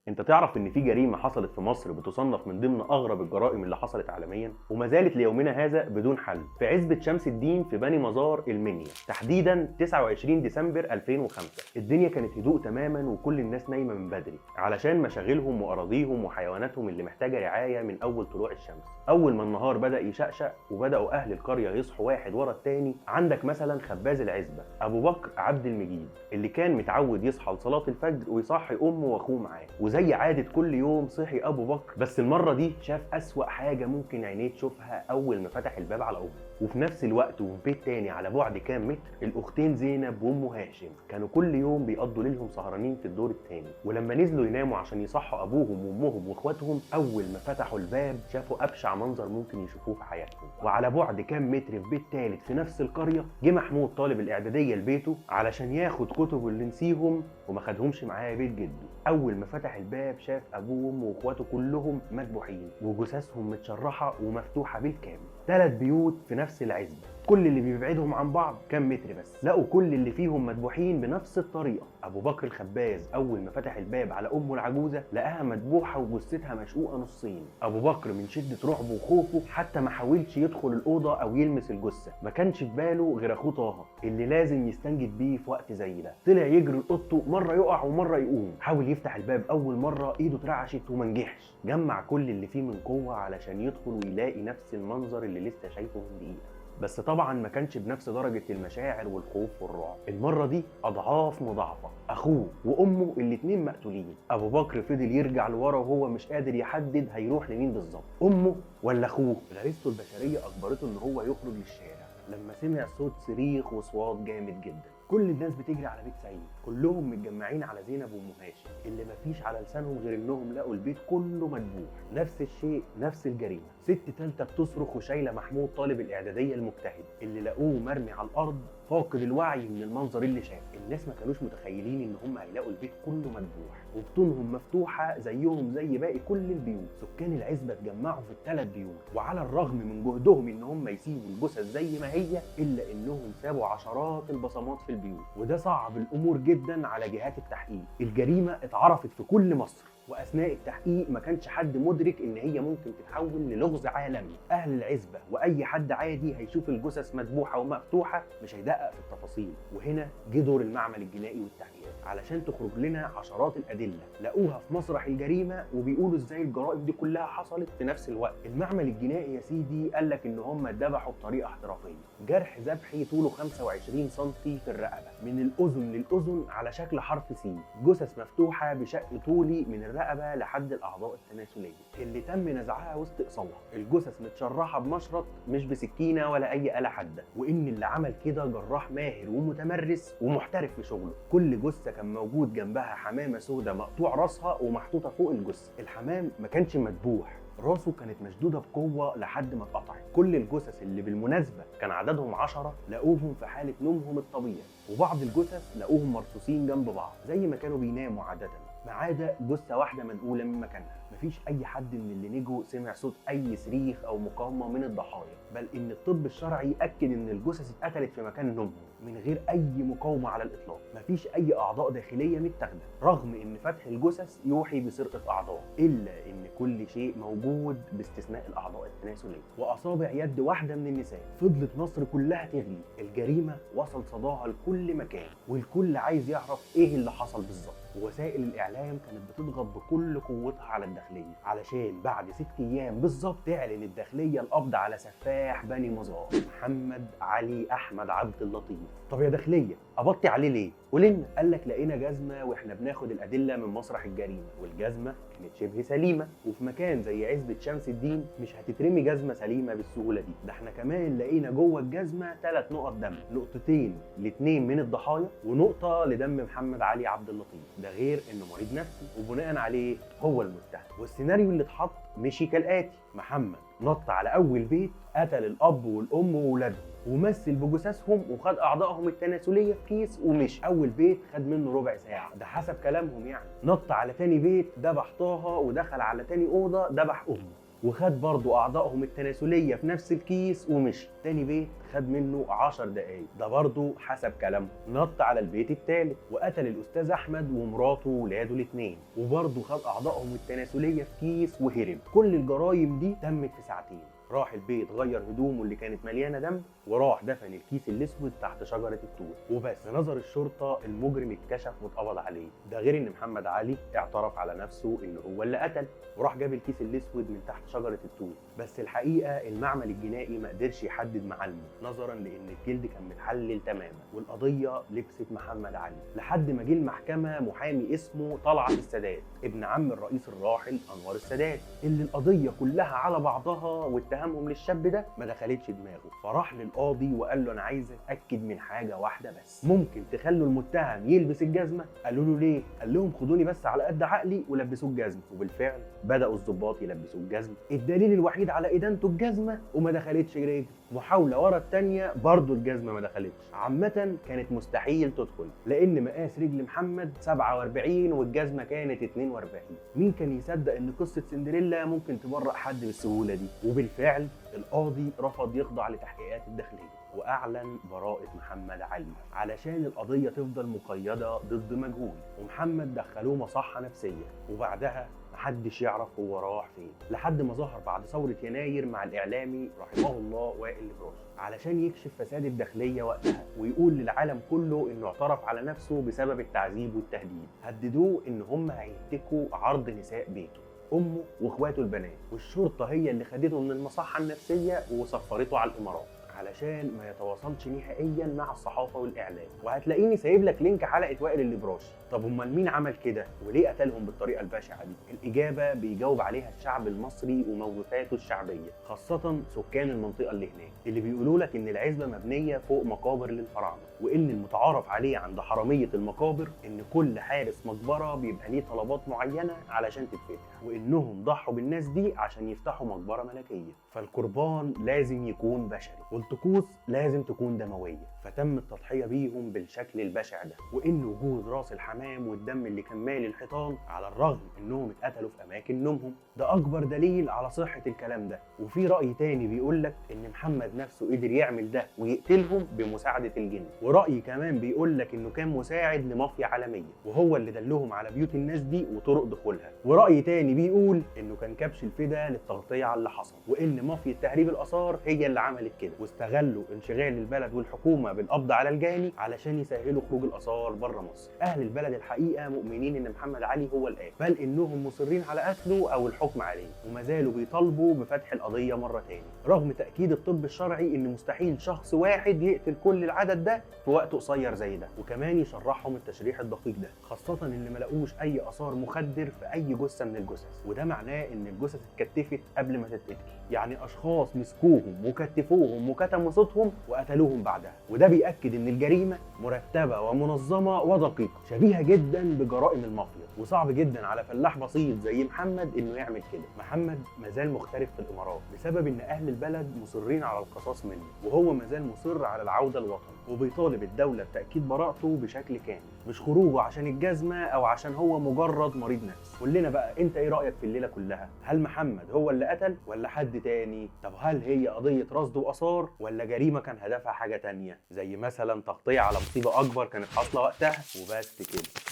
انت تعرف ان في جريمه حصلت في مصر بتصنف من ضمن اغرب الجرائم اللي حصلت عالميا وما زالت ليومنا هذا بدون حل، في عزبه شمس الدين في بني مزار المنيا، تحديدا 29 ديسمبر 2005. الدنيا كانت هدوء تماما وكل الناس نايمه من بدري علشان مشاغلهم واراضيهم وحيواناتهم اللي محتاجه رعايه من اول طلوع الشمس. اول ما النهار بدا يشقشق وبداوا اهل القريه يصحوا واحد ورا التاني، عندك مثلا خباز العزبه ابو بكر عبد المجيد اللي كان متعود يصحى لصلاه الفجر ويصحي امه واخوه معاه، وزي عادة كل يوم صحي أبو بكر، بس المرة دي شاف أسوأ حاجة ممكن عينيه تشوفها أول ما فتح الباب على أمه. وفي نفس الوقت وفي بيت تاني على بعد كام متر، الأختين زينب وأم هاشم كانوا كل يوم بيقضوا ليلهم سهرانين في الدور التاني، ولما نزلوا يناموا عشان يصحوا أبوهم وأمهم وإخواتهم، أول ما فتحوا الباب شافوا أبشع منظر ممكن يشوفوه في حياتهم. وعلى بعد كام متر في بيت تالت في نفس القرية، جه محمود طالب الإعدادية لبيته علشان ياخد كتبه اللي نسيهم وما خدهمش معاه بيت جده. أول ما فتح الباب شاف ابوه وامه واخواته كلهم مذبوحين وجثثهم متشرحه ومفتوحه بالكامل. 3 بيوت في نفس العزبه، كل اللي بيبعدهم عن بعض كام متر بس، لقوا كل اللي فيهم مذبوحين بنفس الطريقه. ابو بكر الخباز اول ما فتح الباب على امه العجوزه لقاها مذبوحه وجثتها مشقوقه نصين. ابو بكر من شده رعبه وخوفه حتى ما حاولش يدخل الاوضه او يلمس الجثه، ما كانش في باله غير اخوه طه اللي لازم يستنجد بيه في وقت زي ده. طلع يجري لاوضته، مره يقع ومره يقوم، حاول يفتح الباب اول مره ايده اترعشت وما نجحش، جمع كل اللي فيه من قوه علشان يدخل ويلاقي نفس المنظر اللي لسه شايفه من دقيقه، بس طبعا ما كانش بنفس درجه المشاعر والخوف والرعب. المره دي اضعاف مضاعفه، اخوه وامه الاتنين مقتولين. ابو بكر فضل يرجع لورا وهو مش قادر يحدد هيروح لمين بالظبط، امه ولا اخوه. غريزته البشريه اجبرته ان هو يخرج للشارع لما سمع صوت صريخ وصوات جامد جدا. كل الناس بتجري على بيت سعيد، كلهم متجمعين على زينب وام هاشم اللي مفيش على لسانهم غير انهم لقوا البيت كله مدبوح. نفس الشيء، نفس الجريمه. ست تالته بتصرخ وشايله محمود طالب الاعداديه المجتهد اللي لقوه مرمي على الارض فاقد الوعي من المنظر اللي شافه. الناس ما كانوش متخيلين ان هم هيلاقوا البيت كله مدبوح وبطونهم مفتوحه زيهم زي باقي كل البيوت. سكان العزبه اتجمعوا في ال3 بيوت، وعلى الرغم من جهدهم ان هم يسيبوا الجثث زي ما هي الا انهم سابوا عشرات البصمات في البيوت، وده صعب الامور جدا على جهات التحقيق. الجريمه اتعرفت في كل مصر، واثناء التحقيق ما كانش حد مدرك ان هي ممكن تتحول للغز عالمي. اهل العزبه واي حد عادي هيشوف الجثث مذبوحه ومفتوحه مش هيدقق في التفاصيل. وهنا جه دور المعمل الجنائي والتحقيقات علشان تخرج لنا عشرات الادله لقوها في مسرح الجريمه وبيقولوا ازاي الجرائم دي كلها حصلت في نفس الوقت. المعمل الجنائي يا سيدي قال لك ان هم ذبحوا بطريقه احترافيه، جرح ذبحي طوله 25 سم في الرقبه من الاذن للاذن على شكل حرف سي، جثث مفتوحه بشق طولي من الرقبه لحد الاعضاء التناسليه اللي تم نزعها واستئصالها، الجثث متشرحه بمشرط مش بسكينه ولا اي آلة حاده، وان اللي عمل كده جراح ماهر ومتمرس ومحترف في شغله. كل جثه كان موجود جنبها حمامه سوداء مقطوع راسها ومحطوطه فوق الجثه. الحمام ما كانش مذبوح، راسه كانت مشدوده بقوه لحد ما اتقطعت. كل الجثث اللي بالمناسبه كان عددهم 10 لقوهم في حاله نومهم الطبيعي، وبعض الجثث لقوهم مرصوصين جنب بعض زي ما كانوا بيناموا عاده، ما عدا جثه واحده منقوله من مكانها. مفيش اي حد من اللي نجوا سمع صوت اي صريخ او مقاومه من الضحايا، بل ان الطب الشرعي اكد ان الجثث اتقتلت في مكان نومهم من غير اي مقاومه على الاطلاق. مفيش اي اعضاء داخليه متاخده، رغم ان فتح الجثث يوحي بسرقه اعضاء، الا ان كل شيء موجود باستثناء الاعضاء التناسليه واصابع يد واحده من النساء. فضلت مصر كلها تغلي، الجريمه وصل صداها لكل مكان والكل عايز يعرف ايه اللي حصل بالظبط. ووسائل الاعلام كانت بتضغط بكل قوتها على الداخليه علشان بعد 6 ايام بالظبط تعلن الداخليه القبض على سفاح بني مزار محمد علي احمد عبد اللطيف. طب يا داخليه قبضتي عليه ليه؟ قولي لنا. قال لك لقينا جزمه واحنا بناخد الادله من مسرح الجريمه، والجزمه كانت شبه سليمه، وفي مكان زي عزبه شمس الدين مش هتترمي جزمه سليمه بالسهوله دي. ده احنا كمان لقينا جوه الجزمه 3 نقط دم، نقطتين ل2 من الضحايا ونقطه لدم محمد علي عبد اللطيف، ده غير انه مريض نفسي وبناء عليه هو المتهم. والسيناريو اللي اتحط مشي كالاتي: محمد نط على اول بيت، قتل الاب والام وولادهم ومثل بجثثهم وخد اعضائهم التناسليه في كيس ومشي. اول بيت خد منه ربع ساعه، ده حسب كلامهم يعني. نط على تاني بيت ذبح طه ودخل على تاني اوضه ذبح امه، وخد برضه اعضائهم التناسليه في نفس الكيس ومشي. تاني بيت خد منه 10 دقايق، ده برضه حسب كلامه. نط على البيت الثالث وقتل الاستاذ احمد ومراته وولاده الاثنين، وبرضه خد اعضائهم التناسليه في كيس وهرب. كل الجرايم دي تمت في ساعتين. راح البيت غير هدومه اللي كانت مليانه دم، وراح دفن الكيس الاسود تحت شجره التوت وبس. في نظر الشرطه المجرم اتكشف واتقبض عليه. ده غير ان محمد علي اعترف على نفسه ان هو اللي قتل، وراح جاب الكيس الاسود من تحت شجره التوت. بس الحقيقه المعمل الجنائي ما قدرش يحدد معالمه، نظرا لان الجلد كان متحلل تماما والقضيه لبست محمد علي، لحد ما جه المحكمه محامي اسمه طلعت السادات ابن عم الرئيس الراحل انور السادات، اللي القضيه كلها على بعضها واتهامهم للشاب ده ما دخلتش دماغه. فراح للقاضي وقال له انا عايز اتاكد من حاجه واحده بس، ممكن تخلوا المتهم يلبس الجزمه؟ قالوا له ليه؟ قال لهم خدوني بس على قد عقلي ولبسوه الجزمه. وبالفعل بداوا الضباط يلبسوه الجزمه. الدليل الوحيد على ادانته الجزمه وما دخلتش رجل. محاوله ورا الثانيه برضه الجزمه ما دخلتش. عامه كانت مستحيل تدخل لان مقاس رجل محمد 47 والجزمه كانت 42. مين كان يصدق ان قصه سندريلا ممكن تبرأ حد بالسهوله دي؟ وبالفعل القاضي رفض يخضع لتحقيقات الداخليه واعلن براءه محمد علي علشان القضيه تفضل مقيده ضد مجهول. ومحمد دخلوه مصحه نفسيه، وبعدها محدش يعرف هو راح فين، لحد ما ظهر بعد ثورة يناير مع الإعلامي رحمه الله وائل الإبراشي علشان يكشف فساد الداخلية وقتها ويقول للعالم كله إنه اعترف على نفسه بسبب التعذيب والتهديد. هددوه إن هم هيهتكوا عرض نساء بيته، أمه وإخواته البنات، والشرطة هي اللي خدته من المصحة النفسية وسفرته على الإمارات علشان ما يتواصلش نهائيا مع الصحافه والاعلام. وهتلاقيني سايب لك لينك حلقه وائل الإبراشي. طب امال مين عمل كده وليه قتلهم بالطريقه البشعه دي؟ الاجابه بيجاوب عليها الشعب المصري وموروثاته الشعبيه، خاصه سكان المنطقه اللي هناك، اللي بيقولوا لك ان العزبه مبنيه فوق مقابر للفراعنه، وان المتعارف عليه عند حراميه المقابر ان كل حارس مقبره بيبقى ليه طلبات معينه علشان تتفتح، وانهم ضحوا بالناس دي عشان يفتحوا مقبره ملكيه. فالقربان لازم يكون بشري والطقوس لازم تكون دمويه، فتم التضحيه بيهم بالشكل البشع ده. وان وجود راس الحمام والدم اللي كان مالي الحيطان على الرغم انهم اتقتلوا في اماكن نومهم، ده اكبر دليل على صحه الكلام ده. وفي راي تاني بيقول لك ان محمد نفسه قدر يعمل ده ويقتلهم بمساعده الجن، ورأي كمان بيقول لك انه كان مساعد لمافيا عالميه وهو اللي دلهم على بيوت الناس دي وطرق دخولها، ورأي تاني بيقول انه كان كبش الفدا للتغطيه على اللي حصل، وان مافيا تهريب الاثار هي اللي عملت كده، واستغلوا انشغال البلد والحكومه بالقبض على الجاني علشان يسهلوا خروج الاثار بره مصر. اهل البلد الحقيقه مؤمنين ان محمد علي هو القاتل، بل انهم مصرين على قتله او الحكم عليه، وما زالوا بيطالبوا بفتح القضيه مره تاني، رغم تاكيد الطب الشرعي ان مستحيل شخص واحد يقتل كل العدد ده في وقت قصير زي ده. وكمان يشرحهم التشريح الدقيق ده، خاصه ان ما لقوش اي اثار مخدر في اي جثه من الجثث، وده معناه ان الجثث اتكتفت قبل ما تتقتل، يعني اشخاص مسكوهم وكتفوهم وكتموا صوتهم وقتلوهم بعدها. وده بيأكد ان الجريمه مرتبه ومنظمه ودقيقه، شبيهه جدا بجرائم المافيا، وصعب جدا على فلاح بسيط زي محمد انه يعمل كده. محمد مازال مختلف في الامارات بسبب ان اهل البلد مصرين على القصاص منه، وهو مازال مصر على العوده لوطنه، وبيطالب الدوله بتاكيد براءته بشكل كامل، مش خروجه عشان الجزمه او عشان هو مجرد مريض نفس. قول لنا بقى انت ايه رايك في الليله كلها؟ هل محمد هو اللي قتل ولا حد تاني؟ طب هل هي قضيه رصد واثار ولا جريمه كان هدفها حاجه تانيه، زي مثلا تغطيه على مصيبه اكبر كانت حاصله وقتها؟ وبس كده.